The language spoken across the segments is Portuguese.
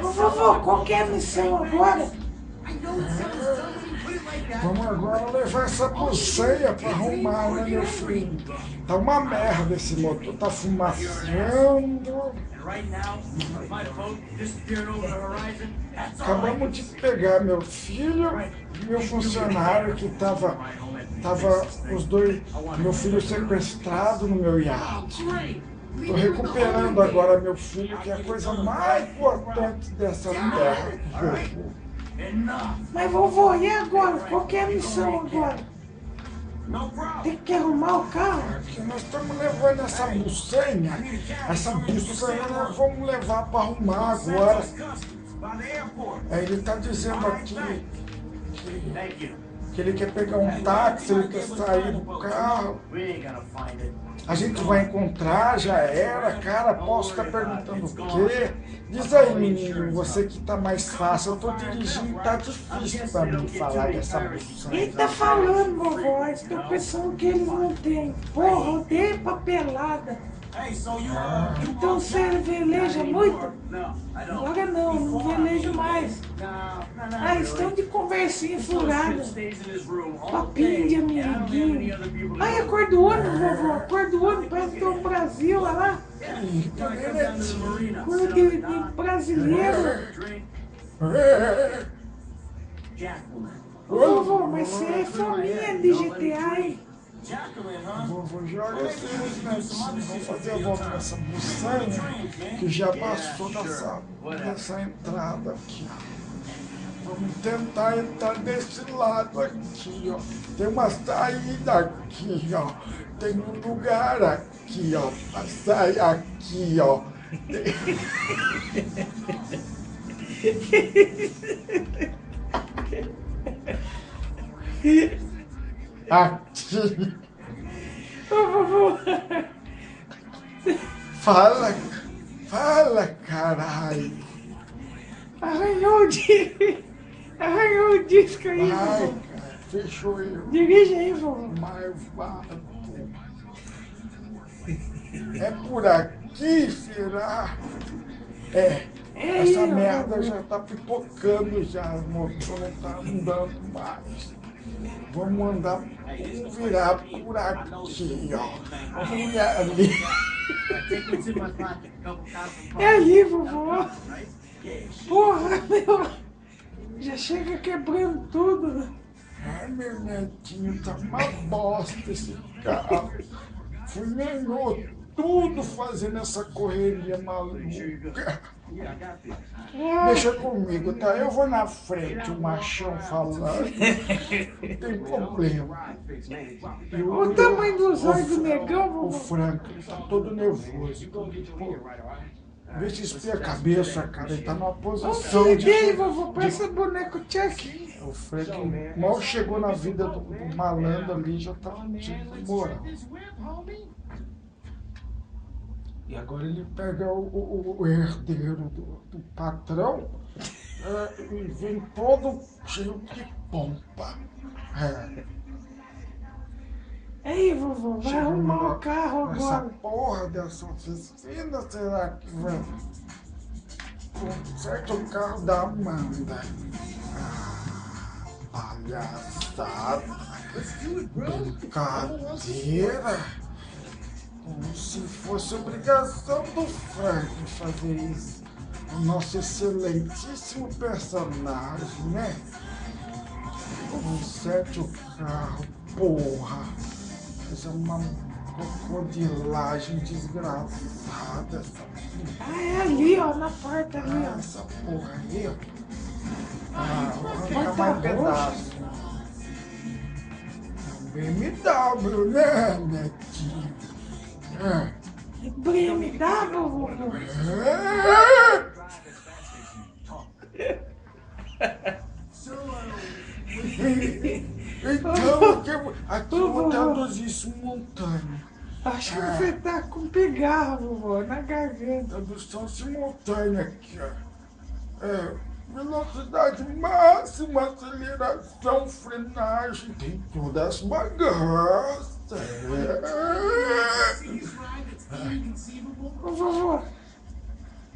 Ô, vovô, qual que é a missão agora? Vamos agora levar essa buceia pra arrumar, né, meu filho? Tá uma merda esse motor, tá fumaçando. Acabamos de pegar meu filho e meu funcionário que tava os dois, meu filho sequestrado no meu iate. Tô recuperando agora meu filho, que é a coisa mais importante dessa terra. Mas, vovô, e agora? Qual que é a missão agora? Tem que arrumar o carro? Porque nós estamos levando essa buceia, nós vamos levar para arrumar agora. Aí ele está dizendo aqui que ele quer pegar um táxi, ele quer sair do carro. A gente vai encontrar, já era, cara, posso estar perguntando o quê? Diz aí, menino, você que tá mais fácil, eu tô dirigindo, tá difícil pra mim falar dessa buceta. Ele tá falando, vovó, estou pensando que eles não têm. Porra, odeio papelada. Então você veleja muito? Agora não velejo mais. Ah, estão de conversinha furada. Papinho de amiguinho. Ai, a cor do ônibus, vovó, a cor do ônibus, parece que é o Brasil, olha lá. Cor de brasileiro. Ô, vovô, mas você é fominha de GTA, hein? Vovô, joga esses netinhos, vamos fazer a volta nessa buçanha que já passou dessa entrada aqui. Vamos tentar entrar desse lado aqui, ó. Tem uma saída aqui, ó. Tem um lugar aqui, ó. Pra sair aqui, ó. Aqui. Ô, vovô. Fala, caralho. Arranhou o disco aí, Vai, vovô. cara, fechou eu. Dirige aí, vovô. Marvado. É por aqui, será? Essa aí, merda vovô. já tá pipocando já, o motor não tá andando mais. Vamos virar por aqui, ó. Olha ali. É ali, vovô. Porra, meu. Já chega quebrando tudo. Ai, meu netinho, tá uma bosta esse carro. Ganhou tudo fazendo essa correria maluca. Deixa comigo, tá? Eu vou na frente, o machão falando. Não tem problema. O tamanho dos olhos do negão, O vovô. Frank, ele tá todo nervoso. Vê se espia a cabeça, cara. Ele tá numa O posição filho de... dele, vovô, parece boneco Chuck. O Frank mal chegou na vida do malandro ali, já tá moral. E agora ele pega o herdeiro do patrão e vem todo cheio de pompa. Aí, vovô, vai Chega arrumar o carro essa agora. porra dessa oficina, será que vai conserta o carro da Amanda? Palhaçada, brincadeira. Como se fosse obrigação do Frank fazer isso. O nosso excelentíssimo personagem, né? Conserte o carro, porra. Faz uma crocodilagem desgraçada. Ah, é ali, ó, na porta ali, ó. Essa porra aí, ó. Vou arrancar Porta mais pedaço. BMW, né, netinho? BMW, vovô. Então, aqui eu vou traduzir isso simultâneo. Acho que você tá com pigarro, vovô, na garganta. Tradução simultânea aqui, ó. Velocidade máxima, aceleração, frenagem, tem todas as bagaças. Ô, vovô,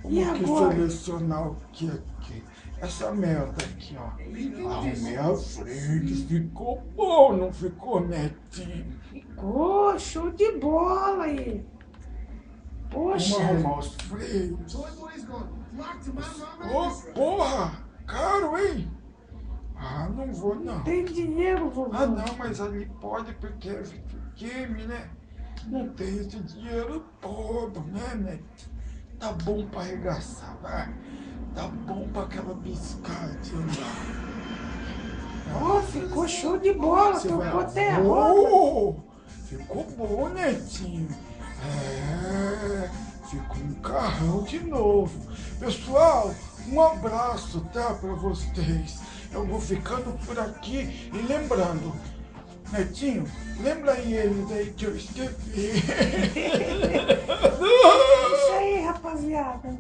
E Vamos aqui agora? selecionar o que aqui? Essa merda aqui, ó. Arrumei a frente, ficou bom, não ficou, Netinho? Ficou show de bola aí. Vamos Poxa, arrumar os freios. Ô, porra! Caro, hein? Ah, não vou não. tem dinheiro, vovô. Ah, não, mas ali pode porque é videogame, né? Não tem esse dinheiro todo, né, Netinho? Tá bom pra arregaçar, vai. Tá bom pra aquela biscate andar. Ó, ficou show de bola, Você tocou vai... até a roda. Oh, ficou bom, Netinho. É, ficou um carrão de novo. Pessoal, um abraço, tá, pra vocês. Eu vou ficando por aqui e lembrando, Netinho, lembra aí eles aí que eu esqueci. É isso aí, rapaziada.